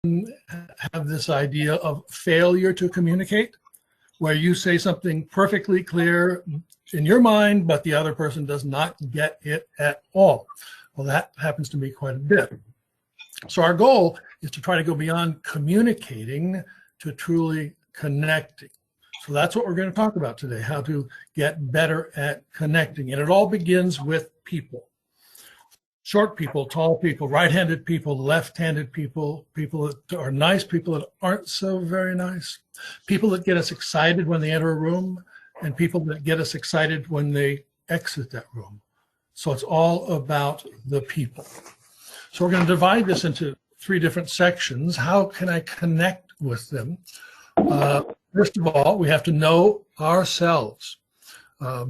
have this idea of failure to communicate, where you say something perfectly clear in your mind, but the other person does not get it at all. Well, that happens to me quite a bit. So our goal is to try to go beyond communicating to truly connecting. So that's what we're going to talk about today, how to get better at connecting. And it all begins with people. Short people, tall people, right-handed people, left-handed people, people that are nice, people that aren't so very nice, people that get us excited when they enter a room, and people that get us excited when they exit that room. So it's all about the people. So we're going to divide this into 3 different sections. How can I connect with them? First of all, we have to know ourselves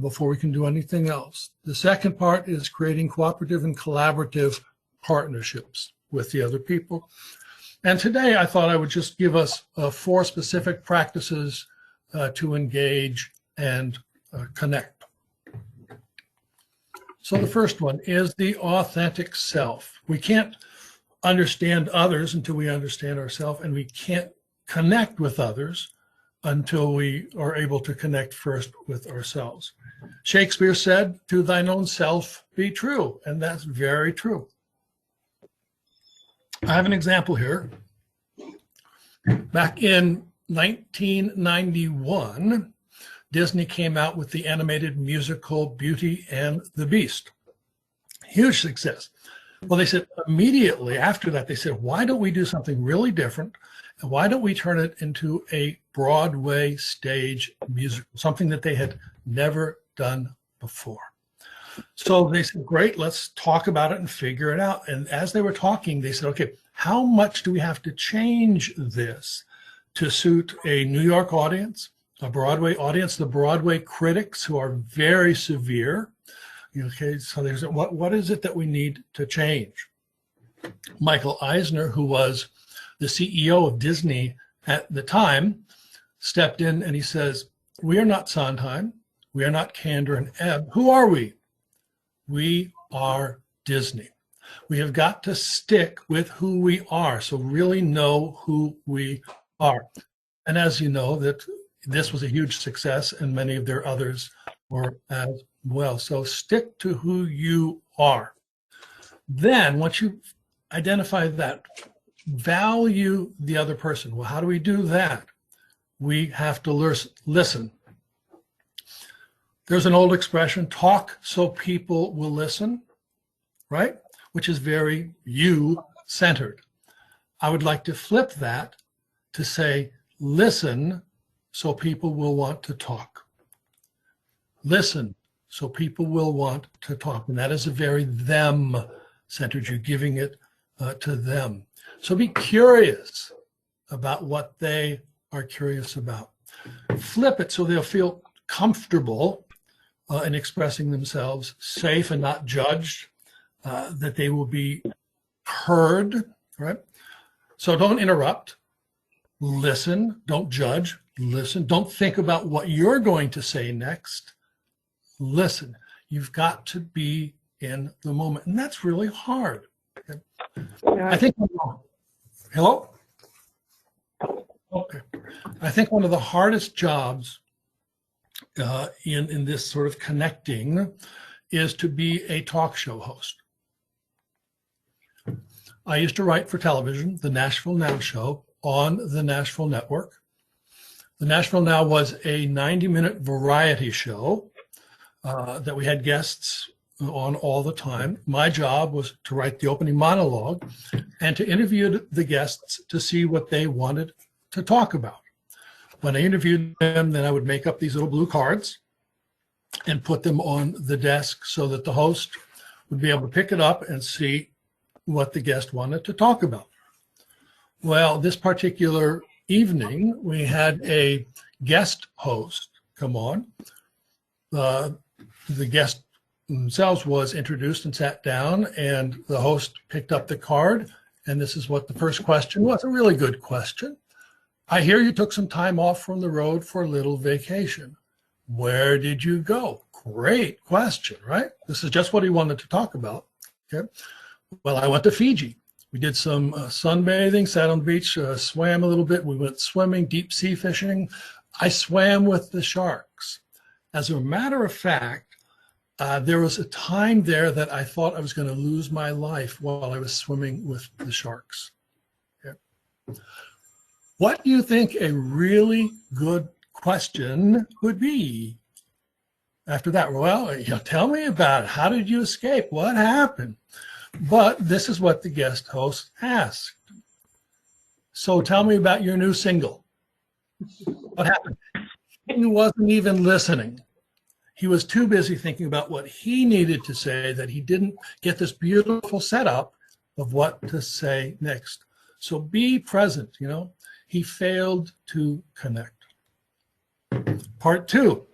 before we can do anything else. The second part is creating cooperative and collaborative partnerships with the other people. And today I thought I would just give us 4 specific practices to engage and connect. So the first one is the authentic self. We can't understand others until we understand ourselves, and we can't connect with others until we are able to connect first with ourselves. Shakespeare said, "To thine own self be true," and that's very true. I have an example here. Back in 1991, Disney came out with the animated musical Beauty and the Beast. Huge success. Well, they said immediately after that, they said, why don't we do something really different? And why don't we turn it into a Broadway stage musical, something that they had never done before? So they said, great, let's talk about it and figure it out. And as they were talking, they said, okay, how much do we have to change this to suit a New York audience, a Broadway audience, the Broadway critics who are very severe? Okay, so there's what is it that we need to change? Michael Eisner, who was the CEO of Disney at the time, stepped in and he says, we are not Sondheim, we are not Kander and Ebb. Who are we? We are Disney. We have got to stick with who we are, so really know who we are. And as you know, that this was a huge success, and many of their others were as well. So stick to who you are. Then once you identify that, value the other person. Well, how do we do that? We have to listen. There's an old expression, talk so people will listen, right? Which is very you-centered. I would like to flip that to say, listen so people will want to talk. Listen so people will want to talk. And that is a very them-centered, you're giving it to them. So be curious about what they are curious about. Flip it so they'll feel comfortable in expressing themselves, safe and not judged, that they will be heard, right? So don't interrupt, listen, don't judge, listen, don't think about what you're going to say next, listen. You've got to be in the moment, and that's really hard. Okay? I think, hello? Okay. I think one of the hardest jobs in this sort of connecting is to be a talk show host. I used to write for television, the Nashville Now show on the Nashville Network. The Nashville Now was a 90-minute variety show that we had guests on all the time. My job was to write the opening monologue and to interview the guests to see what they wanted to talk about. When I interviewed them, then I would make up these little blue cards and put them on the desk so that the host would be able to pick it up and see what the guest wanted to talk about. Well, this particular evening, we had a guest host come on. The guest themselves was introduced and sat down, and the host picked up the card, and this is what the first question was, a really good question. I hear you took some time off from the road for a little vacation. Where did you go? Great question, right? This is just what he wanted to talk about. Okay. Well, I went to Fiji. We did some sunbathing, sat on the beach, swam a little bit. We went swimming, deep sea fishing. I swam with the sharks. As a matter of fact, there was a time there that I thought I was going to lose my life while I was swimming with the sharks. Okay. What do you think a really good question would be after that? Well, tell me about it. How did you escape? What happened? But this is what the guest host asked. So tell me about your new single. What happened? He wasn't even listening. He was too busy thinking about what he needed to say that he didn't get this beautiful setup of what to say next. So be present, He failed to connect. Part 2,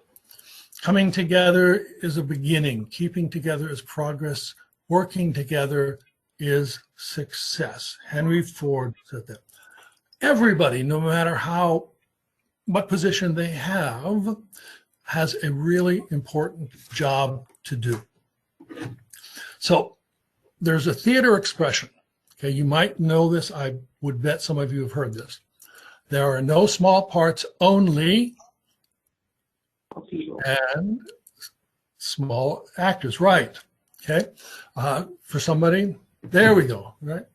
coming together is a beginning. Keeping together is progress. Working together is success. Henry Ford said that. Everybody, no matter what position they have, has a really important job to do. So there's a theater expression. Okay, you might know this. I would bet some of you have heard this. There are no small parts, only and small actors. Right. Okay. For somebody, there we go. Right.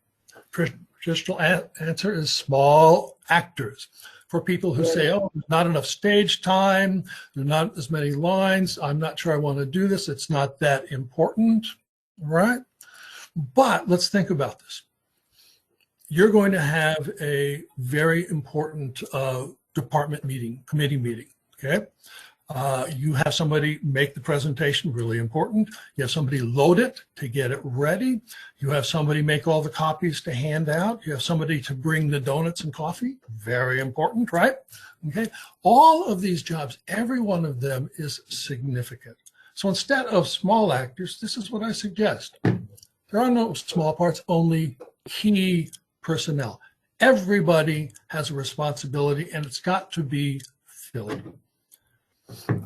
Traditional answer is small actors. For people who say, oh, there's not enough stage time, there's not as many lines, I'm not sure I want to do this, it's not that important, right? But let's think about this. You're going to have a very important department meeting, committee meeting, okay? You have somebody make the presentation, really important. You have somebody load it to get it ready. You have somebody make all the copies to hand out. You have somebody to bring the donuts and coffee, very important, right? Okay, all of these jobs, every one of them is significant. So instead of small actors, this is what I suggest. There are no small parts, only key personnel. Everybody has a responsibility, and it's got to be filled.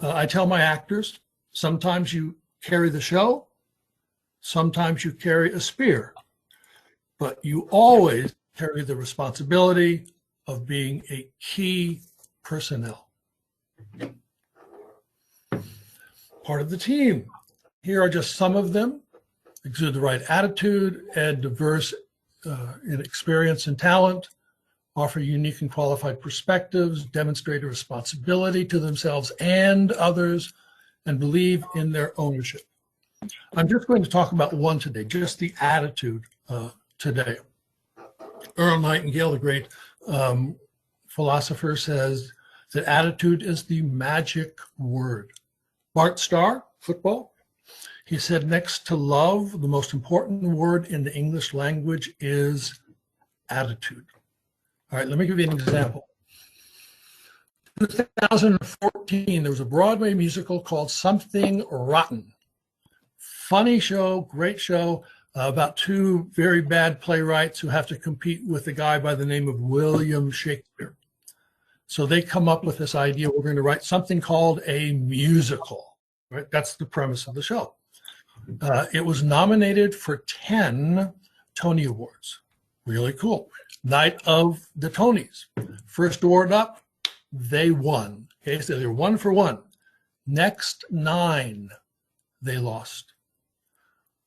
I tell my actors, sometimes you carry the show, sometimes you carry a spear, but you always carry the responsibility of being a key personnel. Part of the team. Here are just some of them. Exude the right attitude, and diverse in experience and talent, offer unique and qualified perspectives, demonstrate a responsibility to themselves and others, and believe in their ownership. I'm just going to talk about one today, just the attitude today. Earl Nightingale, the great philosopher, says that attitude is the magic word. Bart Starr, football, he said next to love, the most important word in the English language is attitude. All right, let me give you an example. 2014, there was a Broadway musical called Something Rotten. Funny show, great show, about two very bad playwrights who have to compete with a guy by the name of William Shakespeare. So they come up with this idea, we're going to write something called a musical, right? That's the premise of the show. It was nominated for 10 Tony Awards. Really cool. Night of the Tonys. First award up, they won. Okay, so they're 1 for 1. Next 9, they lost.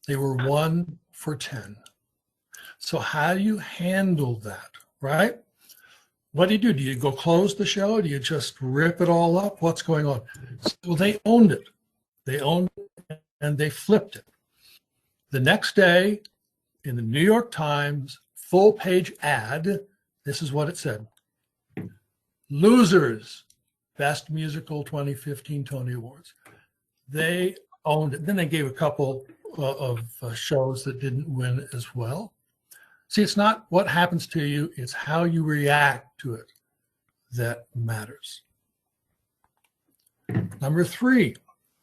They were 1 for 10. So how do you handle that, right? What do you do? Do you go close the show? Do you just rip it all up? What's going on? So they owned it. They owned it and they flipped it. The next day in the New York Times, full page ad, this is what it said. Losers, Best Musical 2015 Tony Awards. They owned it. Then they gave a couple of shows that didn't win as well. See, it's not what happens to you, it's how you react to it that matters. Number 3,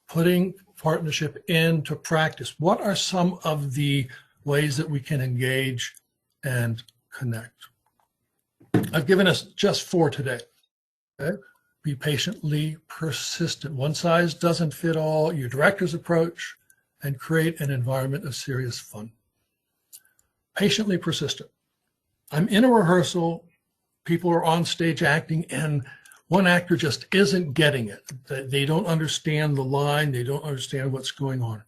putting partnership into practice. What are some of the ways that we can engage and connect? I've given us just 4 today. Okay? Be patiently persistent. One size doesn't fit all. Your director's approach, and create an environment of serious fun. patiently persistent. I'm in a rehearsal, people are on stage acting, and one actor just isn't getting it. They don't understand the line, they don't understand what's going on.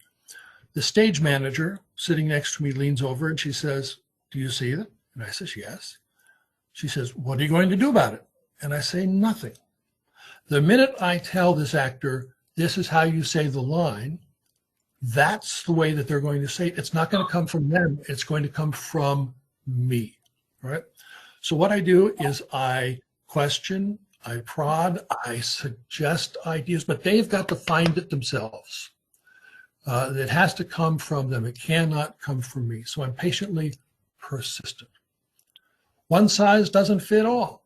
The stage manager sitting next to me leans over and she says, "Do you see it?" And I says, "Yes." She says, "What are you going to do about it?" And I say, "Nothing." The minute I tell this actor, this is how you say the line, that's the way that they're going to say it. It's not going to come from them. It's going to come from me, right? So what I do is I question, I prod, I suggest ideas, but they've got to find it themselves. It has to come from them. It cannot come from me. So I'm patiently persistent. One size doesn't fit all.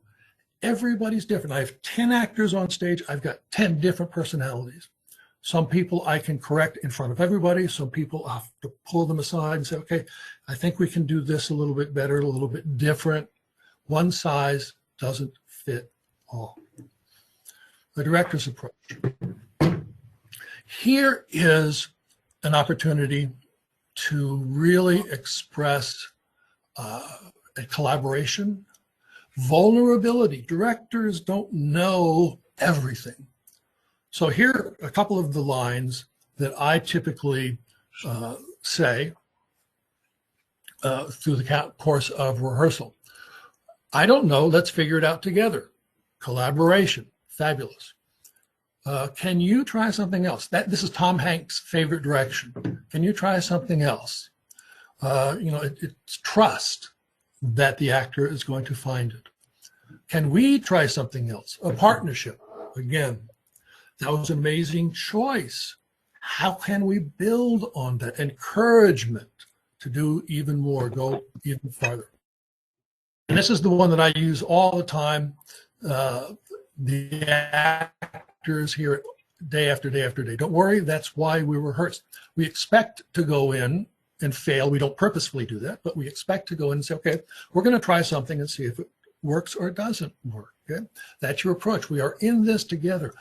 Everybody's different. I have 10 actors on stage. I've got 10 different personalities. Some people I can correct in front of everybody. Some people I have to pull them aside and say, okay, I think we can do this a little bit better, a little bit different. One size doesn't fit all. The director's approach. Here is an opportunity to really express a collaboration, vulnerability. Directors don't know everything. So here are a couple of the lines that I typically say through the course of rehearsal. I don't know, let's figure it out together. Collaboration, fabulous. Can you try something else? This is Tom Hanks' favorite direction. Can you try something else? It's trust that the actor is going to find it. Can we try something else? A partnership. Again, that was an amazing choice. How can we build on that? Encouragement to do even more, go even farther. And this is the one that I use all the time. The actors hear it day after day after day. Don't worry, that's why we rehearse. We expect to go in and fail. We don't purposefully do that, but we expect to go in and say, okay, we're going to try something and see if it works or it doesn't work. Okay, that's your approach. We are in this together.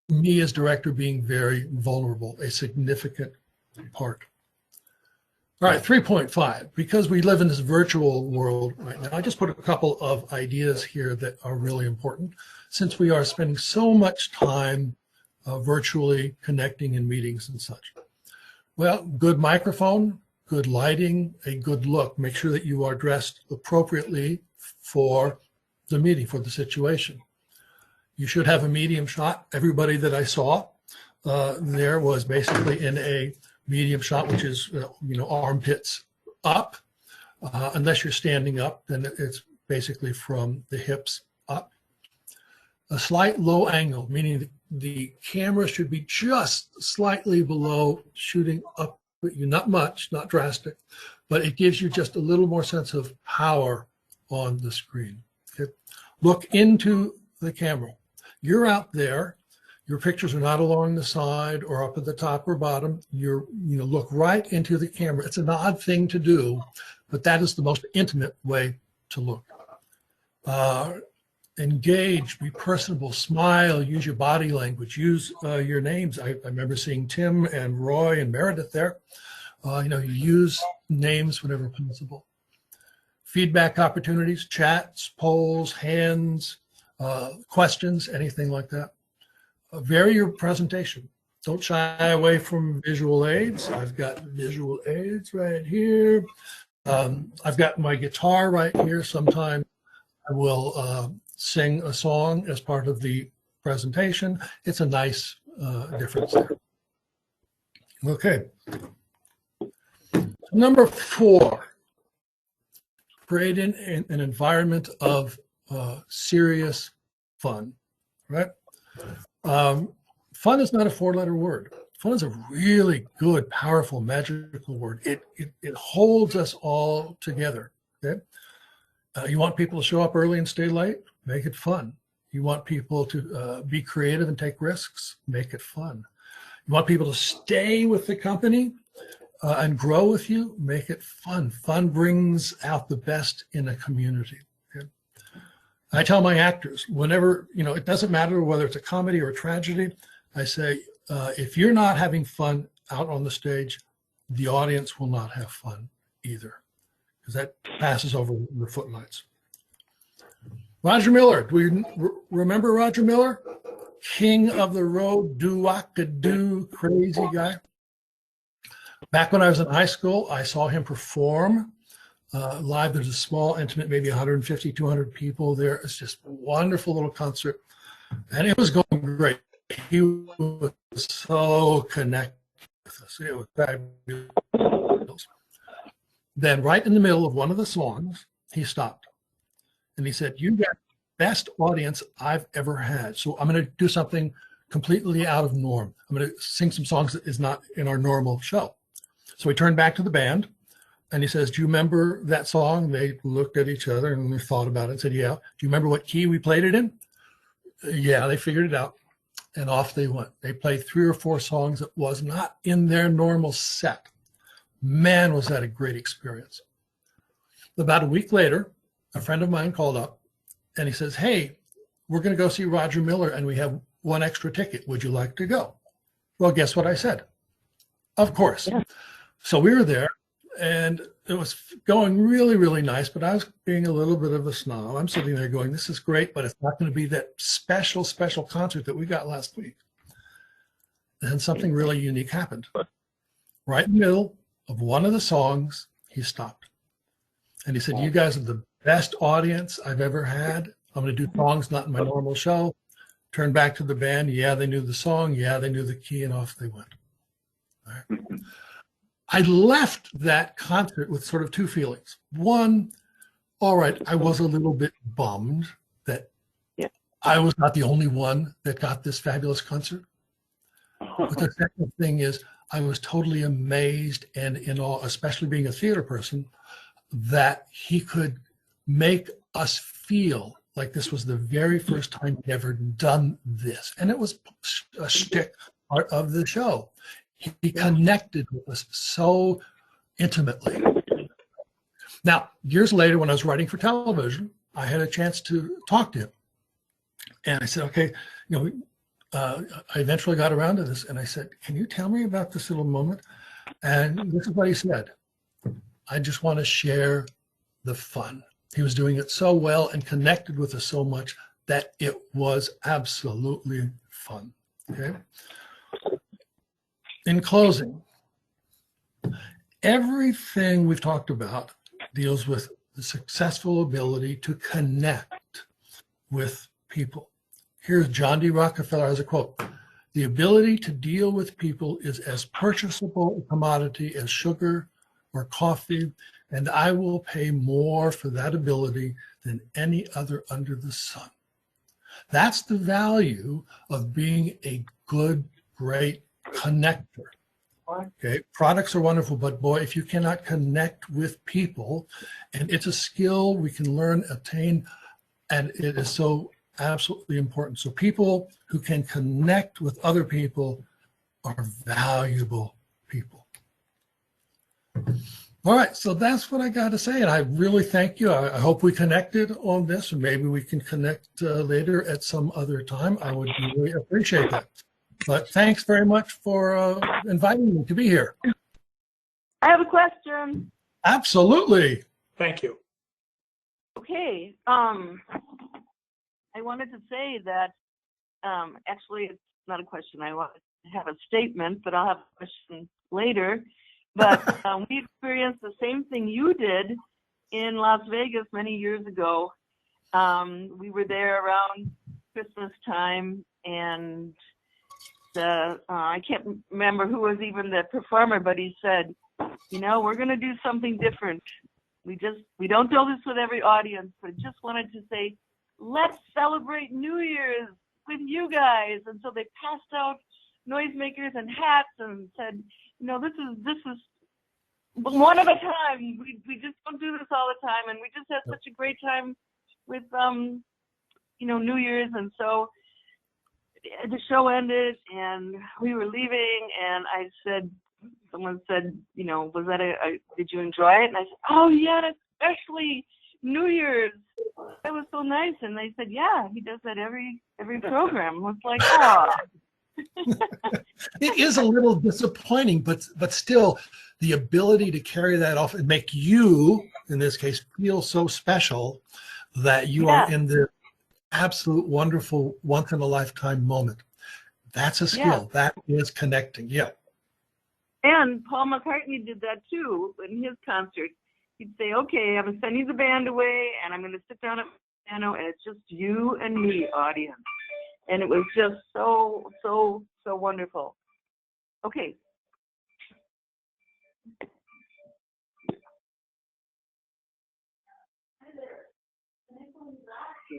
Me as director being very vulnerable, a significant part. All right, 3.5, because we live in this virtual world right now, I just put a couple of ideas here that are really important since we are spending so much time virtually connecting in meetings and such. Well, good microphone, good lighting, a good look. Make sure that you are dressed appropriately for the meeting, for the situation. You should have a medium shot. Everybody that I saw there was basically in a medium shot, which is, armpits up. Unless you're standing up, then it's basically from the hips up. A slight low angle, meaning the camera should be just slightly below, shooting up at you, not much, not drastic, but it gives you just a little more sense of power on the screen. Okay? Look into the camera. You're out there. Your pictures are not along the side or up at the top or bottom. Look right into the camera. It's an odd thing to do, but that is the most intimate way to look. Engage, be personable, smile, use your body language, use your names. I remember seeing Tim and Roy and Meredith there. Use names whenever possible. Feedback opportunities, chats, polls, hands, questions, anything like that. Vary your presentation. Don't shy away from visual aids. I've got visual aids right here. I've got my guitar right here. Sometimes I will sing a song as part of the presentation. It's a nice difference there. Okay. Number 4, create an environment of serious fun, right? Fun is not a 4-letter word. Fun is a really good, powerful, magical word. It holds us all together. Okay? You want people to show up early and stay late? Make it fun. You want people to be creative and take risks? Make it fun. You want people to stay with the company and grow with you? Make it fun. Fun brings out the best in a community. I tell my actors, whenever, it doesn't matter whether it's a comedy or a tragedy, I say, if you're not having fun out on the stage, the audience will not have fun either. because that passes over the footlights. Roger Miller, do we remember Roger Miller? King of the road, do-wop-a-doo, crazy guy. Back when I was in high school, I saw him perform live. There's a small, intimate, maybe 150, 200 people there. It's just a wonderful little concert. And it was going great. He was so connected with us. It was fabulous. Then right in the middle of one of the songs, he stopped. And he said, "You got the best audience I've ever had. So I'm going to do something completely out of norm. I'm going to sing some songs that is not in our normal show." So he turned back to the band and he says, "Do you remember that song?" They looked at each other and they thought about it and said, "Yeah." "Do you remember what key we played it in?" Yeah, they figured it out. And off they went. They played 3 or 4 songs that was not in their normal set. Man, was that a great experience. About a week later, a friend of mine called up and he says, "Hey, we're going to go see Roger Miller and we have 1 extra ticket. Would you like to go?" Well, guess what I said? Of course. Yeah. So we were there and it was going really, really nice, but I was being a little bit of a snob. I'm sitting there going, this is great, but it's not going to be that special, special concert that we got last week. And then something really unique happened. Right in the middle of one of the songs, he stopped. And he said, "You guys are the best audience I've ever had. I'm going to do songs not in my normal show." Turned back to the band. Yeah, they knew the song. Yeah, they knew the key, and off they went. All right. I left that concert with sort of 2 feelings. One, all right, I was a little bit bummed that I was not the only one that got this fabulous concert. But the second thing is I was totally amazed and in awe, especially being a theater person, that he could make us feel like this was the very first time he'd ever done this. And it was a shtick part of the show. He connected with us so intimately. Now, years later, when I was writing for television, I had a chance to talk to him. And I said, okay, I eventually got around to this. And I said, "Can you tell me about this little moment?" And this is what he said: "I just want to share the fun." He was doing it so well and connected with us so much that it was absolutely fun. Okay. In closing, everything we've talked about deals with the successful ability to connect with people. Here's John D. Rockefeller has a quote: "The ability to deal with people is as purchasable a commodity as sugar or coffee, and I will pay more for that ability than any other under the sun." That's the value of being a good, great connector. Okay, products are wonderful, but boy, if you cannot connect with people, and it's a skill we can learn, attain, and it is so absolutely important. So people who can connect with other people are valuable people. All right, so that's what I got to say, and I really thank you. I hope we connected on this, and maybe we can connect later at some other time. I would really appreciate that. But thanks very much for inviting me to be here. I have a question. Absolutely. Thank you. Okay. I wanted to say that actually it's not a question. I want to have a statement, but I'll have a question later. But we experienced the same thing you did in Las Vegas many years ago. We were there around Christmas time, and I can't remember who was even the performer, but he said, "We're going to do something different. We don't do this with every audience, but just wanted to say, let's celebrate New Year's with you guys." And so they passed out noisemakers and hats and said, this is one at a time. We just don't do this all the time, and we just had such a great time with New Year's. And so the show ended and we were leaving, and someone said, was that did you enjoy it? And I said, "Oh yeah, especially New Year's. That was so nice." And they said, "Yeah, he does that every program." I was like, oh. It is a little disappointing, but still the ability to carry that off and make you in this case, feel so special that you are Yeah. in the absolute wonderful once in a lifetime moment. That's a skill. That is connecting. Yeah. And Paul McCartney did that too in his concert. He'd say, okay, I'm sending the band away and I'm going to sit down at the piano and it's just you and me, audience. And it was just so, so, so wonderful. Okay.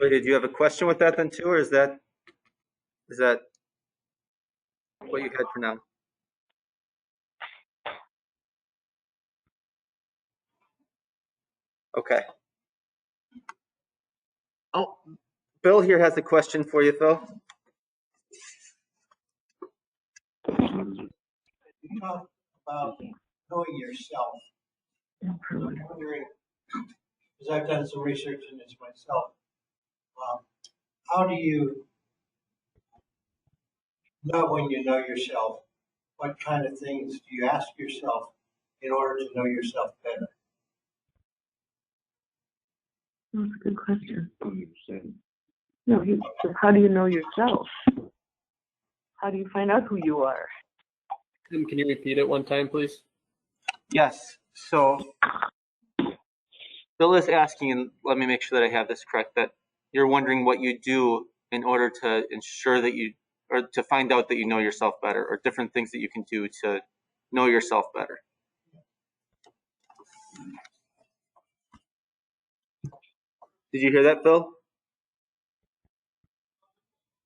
Wait, did you have a question with that then too, or is that what you had for now? Okay. Oh, Bill here has a question for you, Phil. You talk about knowing yourself. I'm wondering, because I've done some research in this myself, how do you know when you know yourself? What kind of things do you ask yourself in order to know yourself better? That's a good question. No, how do you know yourself? How do you find out who you are? Tim, can you repeat it one time, please? Yes. So Bill is asking, and let me make sure that I have this correct, that you're wondering what you do in order to ensure that you, or to find out that you know yourself better, or different things that you can do to know yourself better. Did you hear that, Bill?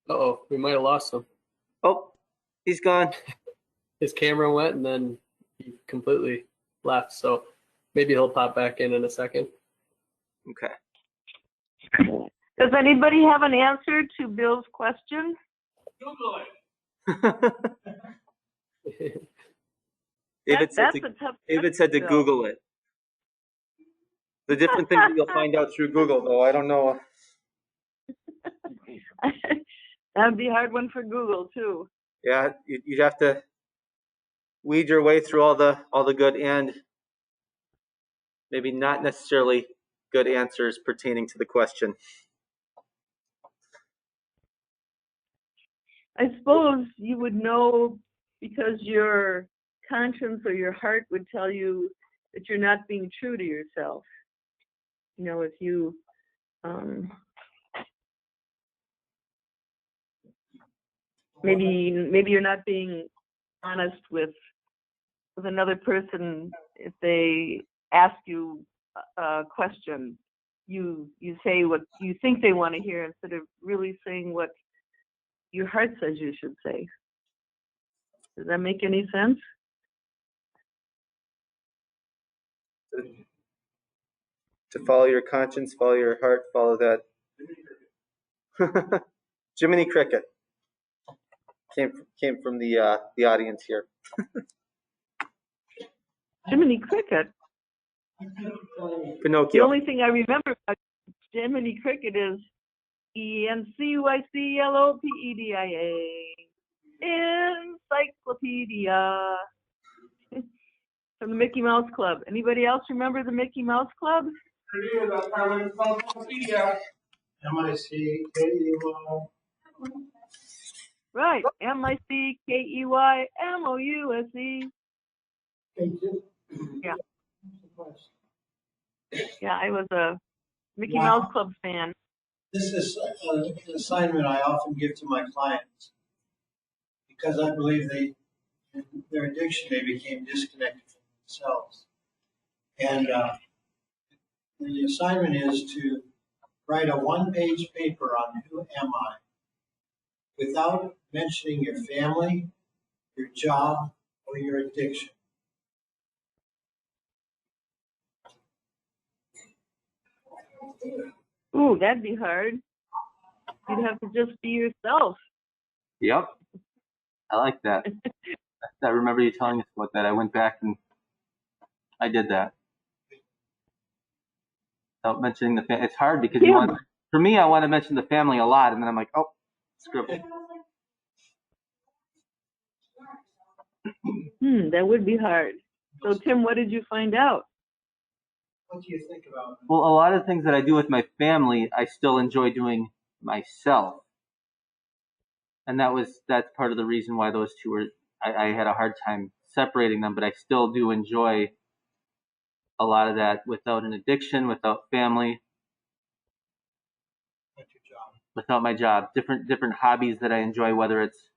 Uh-oh, we might have lost him. Oh, he's gone. His camera went and then he completely left. So maybe he'll pop back in a second. Okay. Does anybody have an answer to Bill's question? David said That's to, a tough David said to Bill. Google it. The different things that you'll find out through Google, though, I don't know. That'd be a hard one for Google too. Yeah, you'd have to weed your way through all the good and maybe not necessarily good answers pertaining to the question. I suppose you would know because your conscience or your heart would tell you that you're not being true to yourself. You know, if you maybe you're not being honest with another person. If they ask you a question, you say what you think they want to hear instead of really saying what your heart says you should say. Does that make any sense? To follow your conscience, follow your heart, follow that. Jiminy Cricket came from the audience here. Jiminy Cricket. Pinocchio. The only thing I remember about Jiminy Cricket is ENCYCLOPEDIA. Encyclopedia. From the Mickey Mouse Club. Anybody else remember the Mickey Mouse Club? M-I-C-K-E-Y. Right. MICKEYMOUSE. Yeah. Yeah, I was a Mickey Mouse Club fan. This is an assignment I often give to my clients because I believe in their addiction, they became disconnected from themselves. And the assignment is to write a one-page paper on who am I without mentioning your family, your job, or your addiction. Ooh, that'd be hard. You'd have to just be yourself. Yep. I like that. I remember you telling us about that. I went back and I did that. Without mentioning the family. It's hard because for me, I want to mention the family a lot, and then I'm like, oh, scribble. That would be hard. So, Tim, what did you find out? What do you think about? Well, a lot of things that I do with my family, I still enjoy doing myself. And that's part of the reason why those two were, I had a hard time separating them, but I still do enjoy a lot of that without an addiction, without family, What's your job? without my job, different hobbies that I enjoy, whether it's,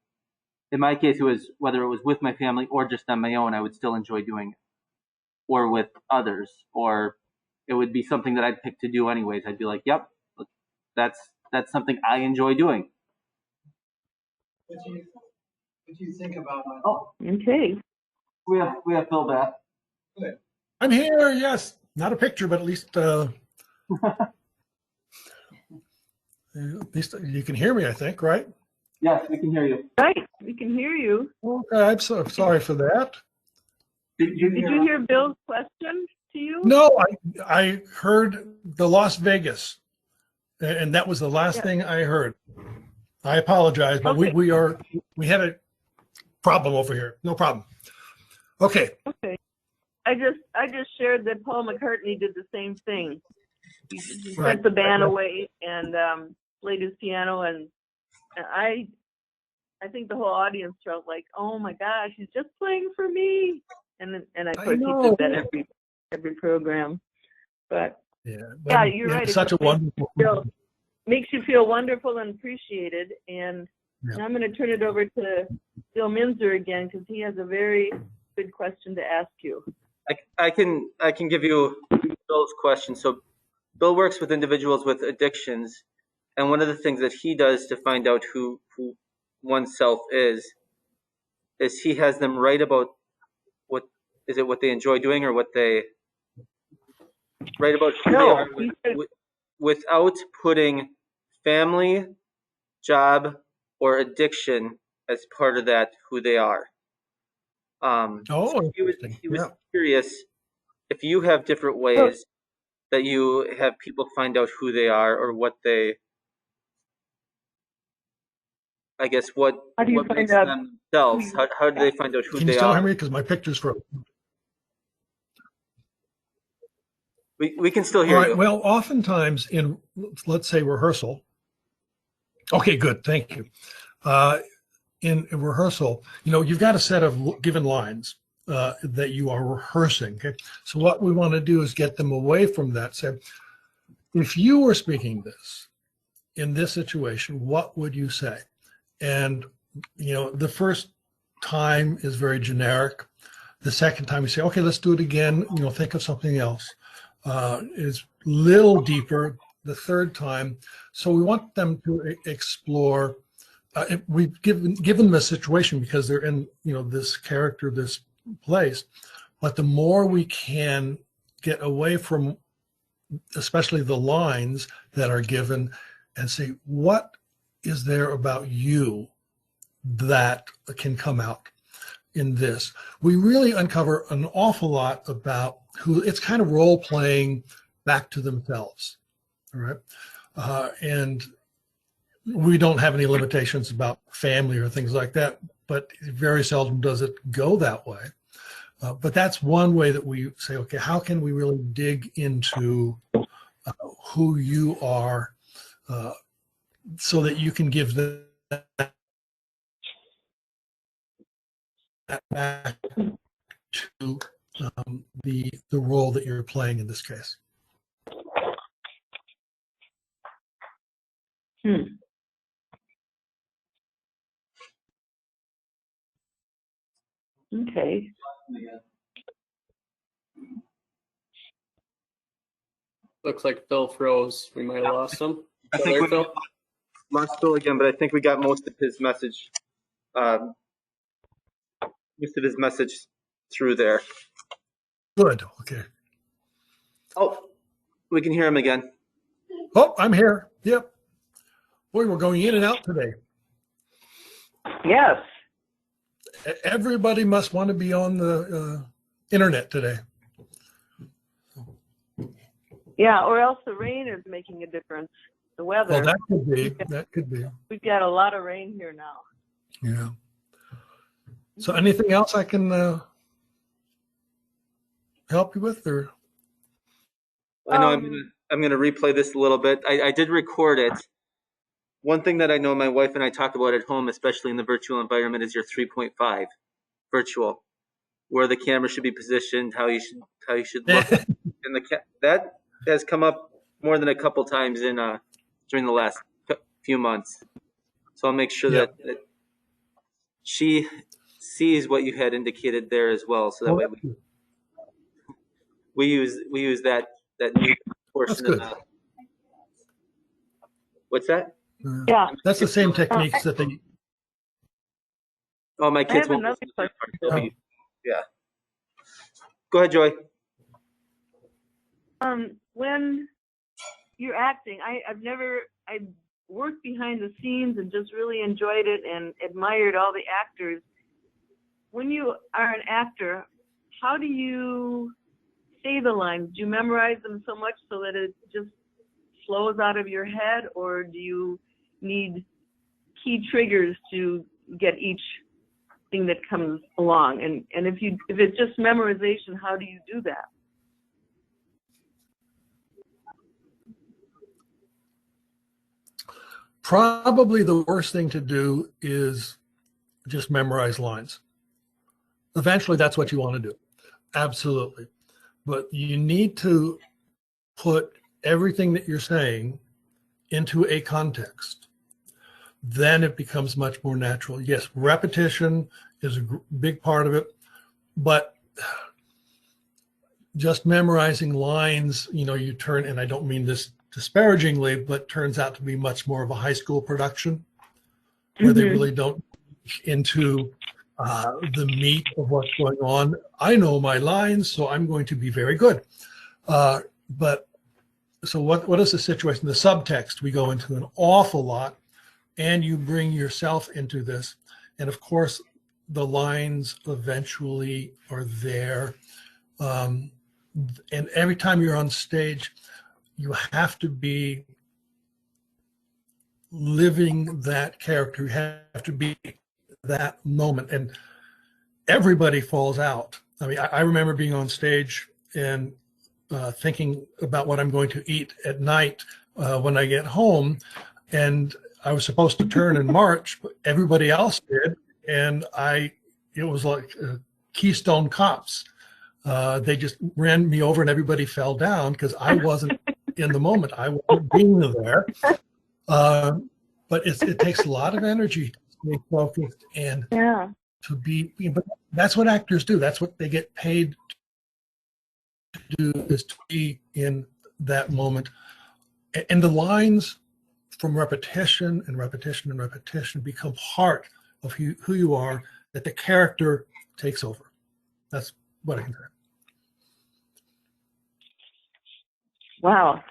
in my case, whether it was with my family or just on my own, I would still enjoy doing it, or with others, or it would be something that I'd pick to do anyways. I'd be like, yep, that's something I enjoy doing. What do you think about? Oh, Okay. we have Phil back. Good. I'm here. Yes, not a picture, but at least you can hear me. I think, right? Yes, we can hear you. Right. We can hear you. Okay, I'm so sorry for that. Did you Did you hear Bill's question to you? No, I heard the Las Vegas, and that was the last Yeah. thing I heard. I apologize, but Okay. we had a problem over here. No problem. Okay. Okay. I just shared that Paul McCartney did the same thing. He Right. sent the band away and played his piano, and I think the whole audience felt like, oh my gosh, he's just playing for me. And of course he know. did that every program. But Yeah, you're right. Such a wonderful. Makes you feel wonderful and appreciated. And Yeah. I'm going to turn it over to Bill Minzer again because he has a very good question to ask you. I can give you Bill's question. So Bill works with individuals with addictions, and one of the things that he does to find out who oneself is he has them write about what they enjoy doing, or what they write about who they are without putting family, job, or addiction as part of that who they are. So he was curious if you have different ways that you have people find out who they are, or what they, I guess, what makes them themselves. How do they find out who Can you they still are? hear me? Because my picture's frozen. We can still hear All right. you. Well, oftentimes in, let's say, rehearsal. Okay, good. Thank you. In rehearsal, you've got a set of given lines that you are rehearsing. Okay. So what we want to do is get them away from that. Say, if you were speaking this in this situation, what would you say? And, the first time is very generic. The second time you say, okay, let's do it again. Think of something else. Is little deeper the third time. So we want them to explore. We've given them a situation because they're in, this character, this place. But the more we can get away from, especially the lines that are given, and say, what is there about you that can come out in this? We really uncover an awful lot about who, it's kind of role playing back to themselves. All right. And we don't have any limitations about family or things like that, but very seldom does it go that way. But that's one way that we say, okay, how can we really dig into who you are so that you can give them that back to the role that you're playing in this case. Okay. Looks like Phil froze. We might have lost him. I think we lost Phil again, but I think we got most of his message. Most of his message through there. Good. Okay. Oh, we can hear him again. Oh, I'm here. Yep. Boy, we're going in and out today. Yes. Everybody must want to be on the internet today. Yeah, or else the rain is making a difference. The weather. Well, that could be. That could be. We've got a lot of rain here now. Yeah. So anything else I can help you with, or? I know I'm gonna replay this a little bit. I did record it. One thing that I know my wife and I talk about at home, especially in the virtual environment, is your 3.5 virtual, where the camera should be positioned, how you should look. And that has come up more than a couple times in during the last few months. So I'll make sure Yep. that she sees what you had indicated there as well, so that way we use that mute That's portion of good. the. What's that? Yeah. That's the same techniques that they. Oh, my I kids have won't another listen to that question. part. They'll be- Yeah. Go ahead, Joy. When you're acting, I worked behind the scenes and just really enjoyed it and admired all the actors. When you are an actor, how do you say the lines? Do you memorize them so much so that it just flows out of your head, or do you need key triggers to get each thing that comes along? And if it's just memorization, how do you do that? Probably the worst thing to do is just memorize lines. Eventually, that's what you want to do. Absolutely. But you need to put everything that you're saying into a context. Then it becomes much more natural. Yes, repetition is a big part of it, but just memorizing lines, you turn, and I don't mean this disparagingly, but turns out to be much more of a high school production where they really don't into the meat of what's going on. I know my lines, so I'm going to be very good. But so what is the situation? The subtext we go into an awful lot, and you bring yourself into this. And of course, the lines eventually are there. And every time you're on stage, you have to be living that character. You have to be that moment. And everybody falls out. I mean, I remember being on stage and thinking about what I'm going to eat at night when I get home. And I was supposed to turn and march, but everybody else did. And it was like Keystone Cops. They just ran me over and everybody fell down because I wasn't in the moment. I wasn't being there. But it takes a lot of energy to stay focused and to be, but that's what actors do. That's what they get paid to do, is to be in that moment. And the lines from repetition and repetition and repetition become part of who you are, that the character takes over. That's what I can say. Wow.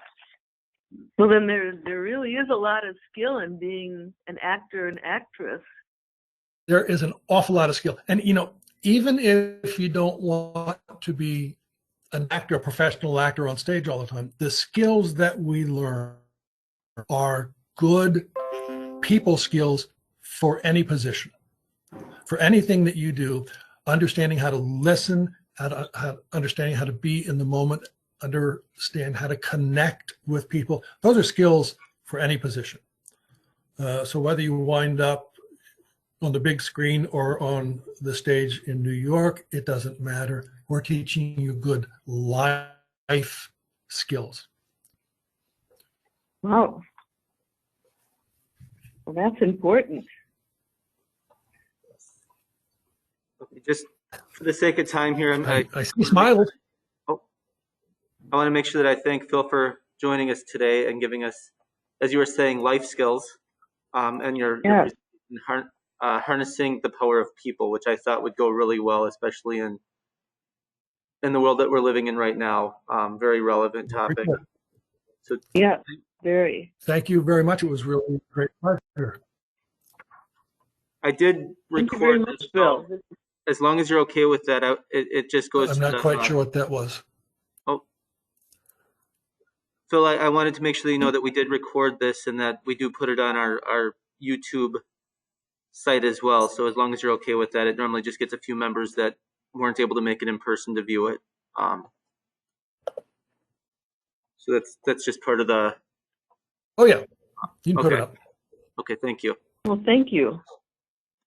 Well, then there really is a lot of skill in being an actor and actress. There is an awful lot of skill. And, even if you don't want to be an actor, a professional actor on stage all the time, the skills that we learn are good people skills for any position, for anything that you do. Understanding how to listen, understanding how to be in the moment, understand how to connect with people. Those are skills for any position. So whether you wind up on the big screen or on the stage in New York, it doesn't matter. We're teaching you good life skills. Wow. Well, that's important. Okay, just for the sake of time here, I see smiles. I want to make sure that I thank Phil for joining us today and giving us, as you were saying, life skills, and your harnessing the power of people, which I thought would go really well, especially in the world that we're living in right now. Very relevant topic. So yeah, very. Thank you very much. It was really a great pleasure. I did Thank you very record much, this, Bill. as long as you're okay with that. It just goes. I'm not quite sure what that was. Oh, Phil, I wanted to make sure that you know that we did record this and that we do put it on our YouTube site as well. So as long as you're okay with that, it normally just gets a few members that weren't able to make it in person to view it. So that's just part of the. Oh yeah, you can put it Okay. up. Okay, thank you. Well, thank you.